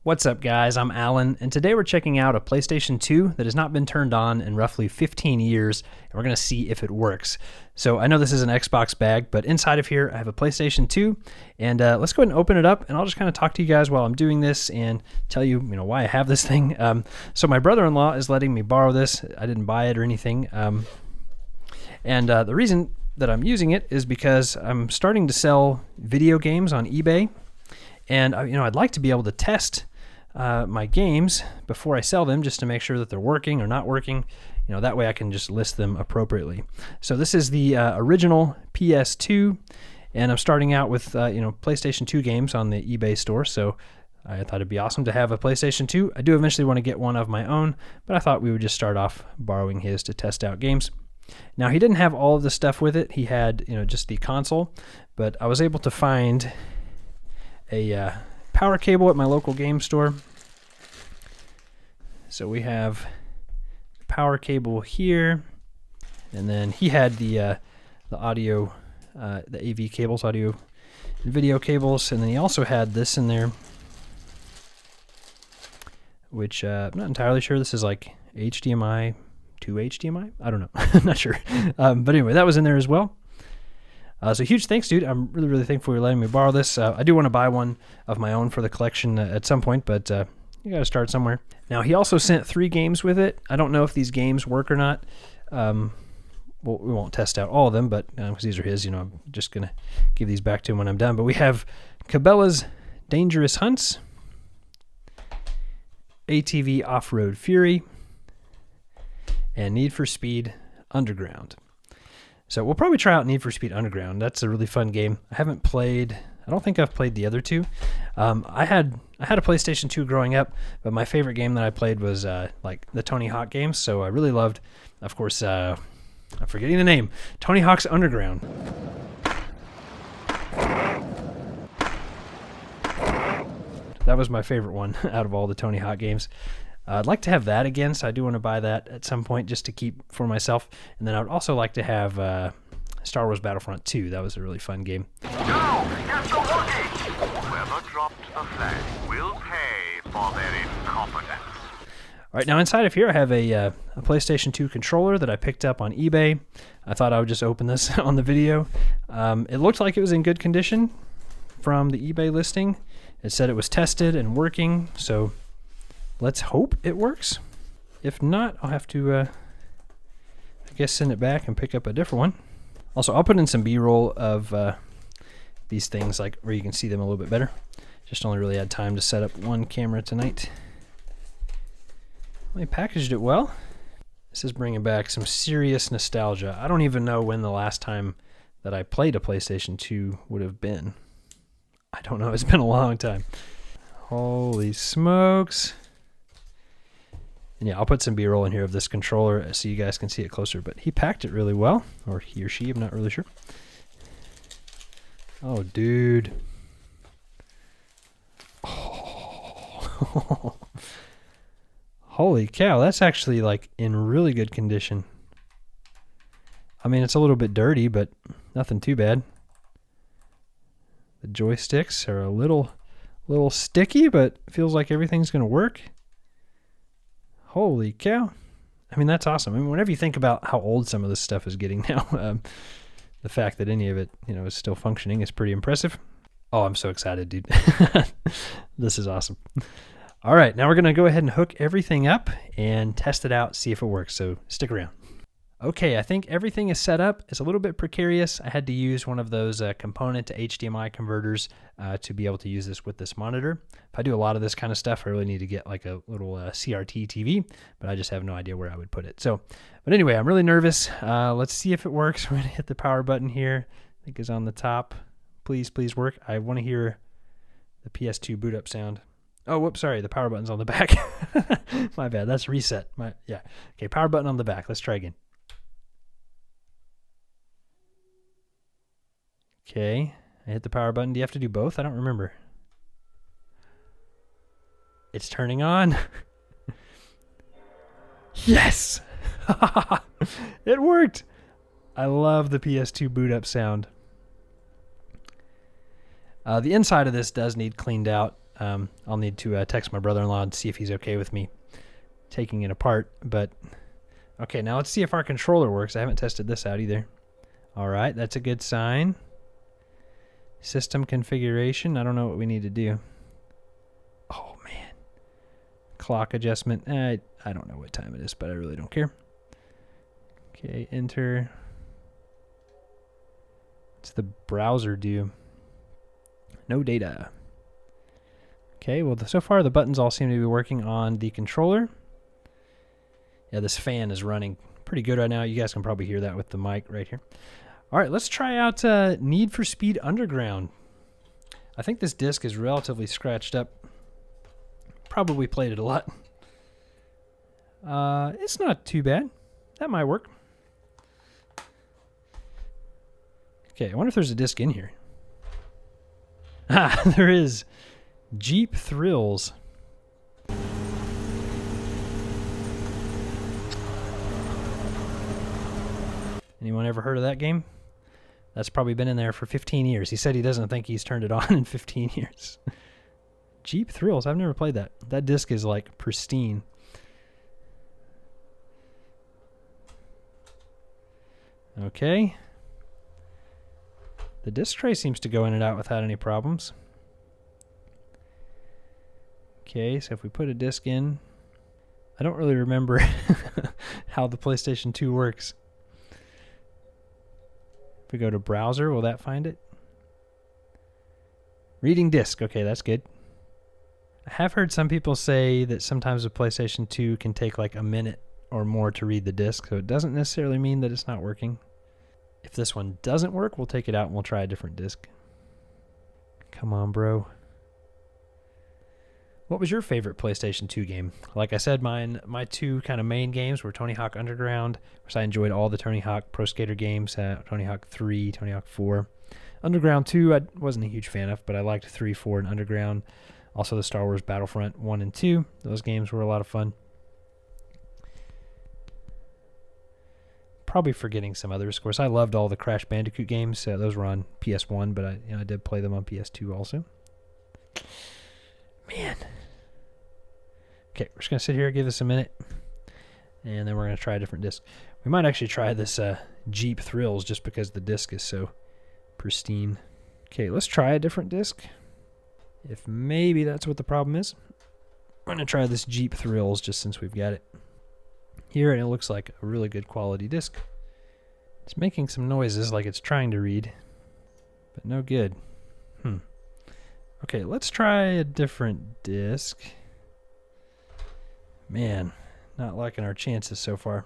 What's up, guys? I'm Alan, and today we're checking out a PlayStation 2 that has not been turned on in roughly 15 years, and we're going to see if it works. So I know this is an Xbox bag, but inside of here I have a PlayStation 2, and let's go ahead and open it up, and I'll just kind of talk to you guys while I'm doing this and tell you, why I have this thing. So my brother-in-law is letting me borrow this. I didn't buy it or anything, and the reason that I'm using it is because I'm starting to sell video games on eBay, and I'd like to be able to test my games before I sell them, just to make sure that they're working or not working. That way I can just list them appropriately. So this is the original PS2, and I'm starting out with PlayStation 2 games on the eBay store. So I thought it'd be awesome to have a PlayStation 2. I do eventually want to get one of my own, but I thought we would just start off borrowing his to test out games. Now, he didn't have all of the stuff with it. He had just the console, but I was able to find a power cable at my local game store. So we have the power cable here, and then he had the audio, the AV cables, audio and video cables, and then he also had this in there, which I'm not entirely sure. This is like HDMI to HDMI. I don't know. I'm not sure. But anyway, that was in there as well. So huge thanks, dude. I'm really, really thankful you're letting me borrow this. I do want to buy one of my own for the collection at some point, but you got to start somewhere. Now, he also sent 3 games with it. I don't know if these games work or not. Well, we won't test out all of them, but because these are his, I'm just going to give these back to him when I'm done. But we have Cabela's Dangerous Hunts, ATV Off-Road Fury, and Need for Speed Underground. So we'll probably try out Need for Speed Underground. That's a really fun game. I don't think I've played the other two. I had a PlayStation 2 growing up, but my favorite game that I played was like the Tony Hawk games. So I really loved, of course, I'm forgetting the name, Tony Hawk's Underground. That was my favorite one out of all the Tony Hawk games. I'd like to have that again, so I do want to buy that at some point just to keep for myself. And then I would also like to have Star Wars Battlefront 2. That was a really fun game. Go! Get the walkie! Whoever dropped the flag will pay for their incompetence. All right, now inside of here I have a PlayStation 2 controller that I picked up on eBay. I thought I would just open this on the video. It looked like it was in good condition from the eBay listing. It said it was tested and working, so let's hope it works. If not, I'll have to, I guess, send it back and pick up a different one. Also, I'll put in some B-roll of these things, like where you can see them a little bit better. Just only really had time to set up one camera tonight. They packaged it well. This is bringing back some serious nostalgia. I don't even know when the last time that I played a PlayStation 2 would have been. I don't know. It's been a long time. Holy smokes. And yeah, I'll put some B-roll in here of this controller so you guys can see it closer. But he packed it really well, or he or she, I'm not really sure. Oh, dude. Oh. Holy cow, that's actually like in really good condition. I mean, it's a little bit dirty, but nothing too bad. The joysticks are a little sticky, but feels like everything's going to work. Holy cow. I mean, that's awesome. I mean, whenever you think about how old some of this stuff is getting now, the fact that any of it, is still functioning is pretty impressive. Oh, I'm so excited, dude. This is awesome. All right, now we're going to go ahead and hook everything up and test it out, see if it works. So stick around. Okay, I think everything is set up. It's a little bit precarious. I had to use one of those component to HDMI converters to be able to use this with this monitor. If I do a lot of this kind of stuff, I really need to get like a little CRT TV, but I just have no idea where I would put it. But anyway, I'm really nervous. Let's see if it works. We're going to hit the power button here. I think it's on the top. Please, please work. I want to hear the PS2 boot up sound. Oh, whoops, sorry. The power button's on the back. My bad. That's reset. Yeah. Okay, power button on the back. Let's try again. Okay, I hit the power button. Do you have to do both? I don't remember. It's turning on. Yes! It worked! I love the PS2 boot up sound. The inside of this does need cleaned out. I'll need to text my brother-in-law and see if he's okay with me taking it apart. But okay, now let's see if our controller works. I haven't tested this out either. All right, that's a good sign. System configuration. I don't know what we need to do. Oh man, clock adjustment. I don't know what time it is, but I really don't care. Okay, enter. What's the browser do? No data. Okay, well, so far the buttons all seem to be working on the controller. Yeah, this fan is running pretty good right now. You guys can probably hear that with the mic right here. All right, let's try out Need for Speed Underground. I think this disc is relatively scratched up. Probably played it a lot. It's not too bad. That might work. Okay, I wonder if there's a disc in here. Ah, there is. Jeep Thrills. Anyone ever heard of that game? That's probably been in there for 15 years. He said he doesn't think he's turned it on in 15 years. Jeep Thrills. I've never played that. That disc is like pristine. Okay. The disc tray seems to go in and out without any problems. Okay, so if we put a disc in, I don't really remember how the PlayStation 2 works. If we go to browser, will that find it? Reading disc. Okay, that's good. I have heard some people say that sometimes a PlayStation 2 can take like a minute or more to read the disc, so it doesn't necessarily mean that it's not working. If this one doesn't work, we'll take it out and we'll try a different disc. Come on, bro. What was your favorite PlayStation 2 game? Like I said, my two kind of main games were Tony Hawk Underground, which I enjoyed all the Tony Hawk Pro Skater games, Tony Hawk 3, Tony Hawk 4. Underground 2 I wasn't a huge fan of, but I liked 3, 4, and Underground. Also the Star Wars Battlefront 1 and 2. Those games were a lot of fun. Probably forgetting some others. Of course, I loved all the Crash Bandicoot games. Those were on PS1, but I did play them on PS2 also. Man. Okay, we're just going to sit here, give this a minute, and then we're going to try a different disc. We might actually try this Jeep Thrills just because the disc is so pristine. Okay, let's try a different disc. If maybe that's what the problem is. We're going to try this Jeep Thrills just since we've got it here, and it looks like a really good quality disc. It's making some noises like it's trying to read, but no good. Okay, let's try a different disc. Man, not liking our chances so far.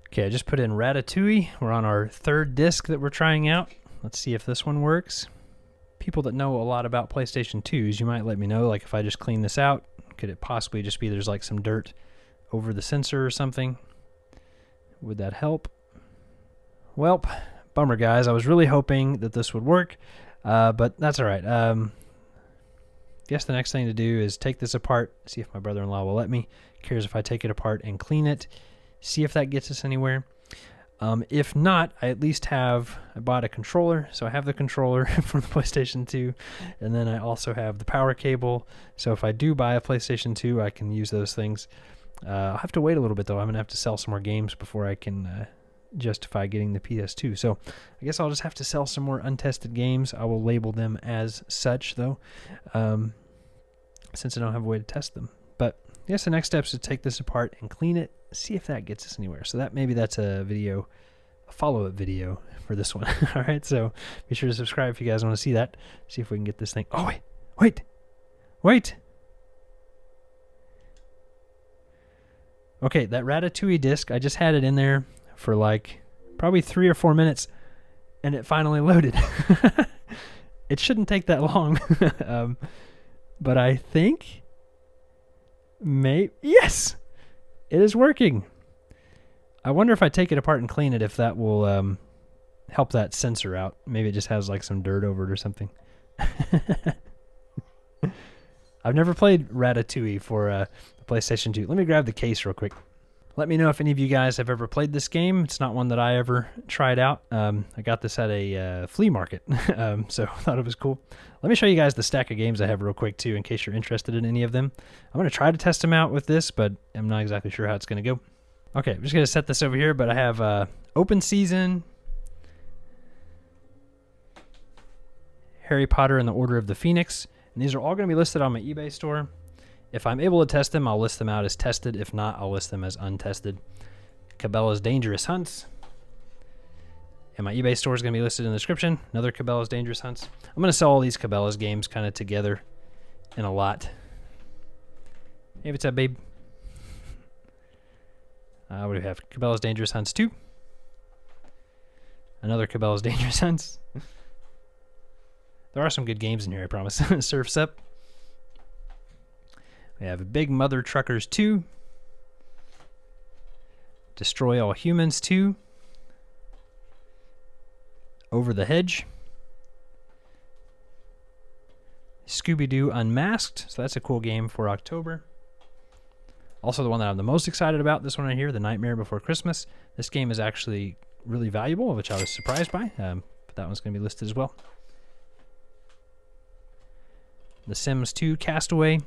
Okay, I just put in Ratatouille. We're on our third disc that we're trying out. Let's see if this one works. People that know a lot about PlayStation 2s, you might let me know, like if I just clean this out, could it possibly just be there's like some dirt over the sensor or something? Would that help? Well, bummer guys. I was really hoping that this would work, but that's all right. Guess the next thing to do is take this apart, see if my brother-in-law will let me. Cares if I take it apart and clean it, see if that gets us anywhere. If not, I at least I bought a controller, so I have the controller for the PlayStation 2, and then I also have the power cable, so if I do buy a PlayStation 2, I can use those things. I'll have to wait a little bit though. I'm going to have to sell some more games before I can justify getting the PS2. So I guess I'll just have to sell some more untested games. I will label them as such though, since I don't have a way to test them. But I guess the next step is to take this apart and clean it, see if that gets us anywhere. So maybe that's a follow-up video for this one. All right, so be sure to subscribe if you guys want to see that. See if we can get this thing. Oh, wait. Okay, that Ratatouille disc, I just had it in there for like probably 3 or 4 minutes, and it finally loaded. It shouldn't take that long. But I think yes, it is working. I wonder if I take it apart and clean it, if that will help that sensor out. Maybe it just has like some dirt over it or something. I've never played Ratatouille for the PlayStation 2. Let me grab the case real quick. Let me know if any of you guys have ever played this game. It's not one that I ever tried out. I got this at a flea market, so I thought it was cool. Let me show you guys the stack of games I have real quick, too, in case you're interested in any of them. I'm going to try to test them out with this, but I'm not exactly sure how it's going to go. Okay, I'm just going to set this over here, but I have Open Season, Harry Potter and the Order of the Phoenix, and these are all going to be listed on my eBay store. If I'm able to test them, I'll list them out as tested. If not, I'll list them as untested. Cabela's Dangerous Hunts. And my eBay store is going to be listed in the description. Another Cabela's Dangerous Hunts. I'm going to sell all these Cabela's games kind of together in a lot. Hey, what's up, babe? What do we have? Cabela's Dangerous Hunts 2. Another Cabela's Dangerous Hunts. There are some good games in here, I promise. Surf's Up. We have Big Mother Truckers 2. Destroy All Humans 2. Over the Hedge. Scooby-Doo Unmasked. So that's a cool game for October. Also the one that I'm the most excited about, this one right here, The Nightmare Before Christmas. This game is actually really valuable, which I was surprised by. But that one's going to be listed as well. The Sims 2 Castaway.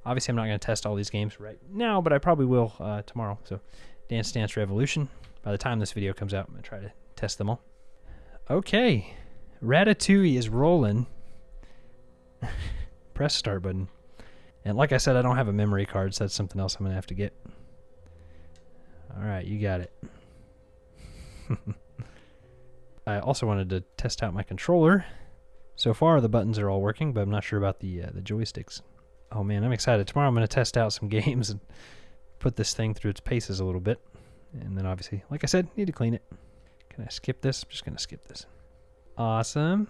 Obviously, I'm not going to test all these games right now, but I probably will tomorrow. So, Dance Dance Revolution. By the time this video comes out, I'm going to try to test them all. Okay. Ratatouille is rolling. Press start button. And like I said, I don't have a memory card, so that's something else I'm going to have to get. All right, you got it. I also wanted to test out my controller. So far, the buttons are all working, but I'm not sure about the joysticks. Oh man, I'm excited. Tomorrow I'm going to test out some games and put this thing through its paces a little bit. And then obviously, like I said, need to clean it. Can I skip this? I'm just going to skip this. Awesome.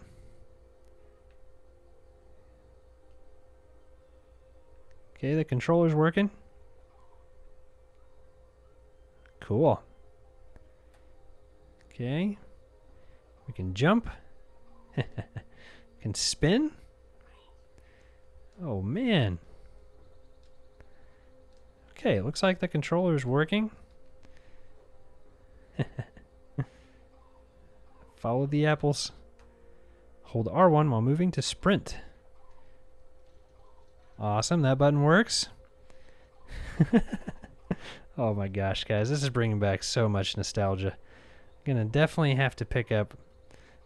Okay, the controller's working. Cool. Okay. We can jump. Can spin. Oh man. Okay, it looks like the controller's working. Follow the apples. Hold R1 while moving to sprint. Awesome, that button works. Oh my gosh, guys, this is bringing back so much nostalgia. I'm gonna definitely have to pick up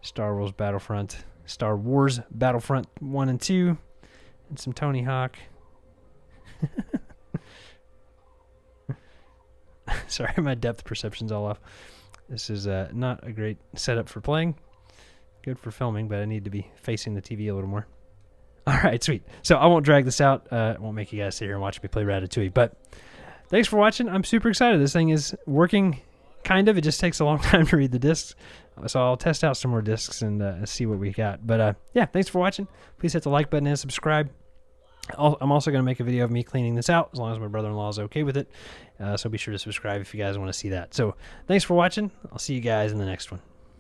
Star Wars Battlefront 1 and 2, and some Tony Hawk. Sorry, my depth perception's all off. This is not a great setup for playing. Good for filming, but I need to be facing the TV a little more. All right, sweet. So I won't drag this out. I won't make you guys sit here and watch me play Ratatouille. But thanks for watching. I'm super excited. This thing is working, kind of. It just takes a long time to read the discs. So I'll test out some more discs and see what we got. But yeah, thanks for watching. Please hit the like button and subscribe. I'm also going to make a video of me cleaning this out, as long as my brother-in-law is okay with it. So be sure to subscribe if you guys want to see that. So thanks for watching. I'll see you guys in the next one.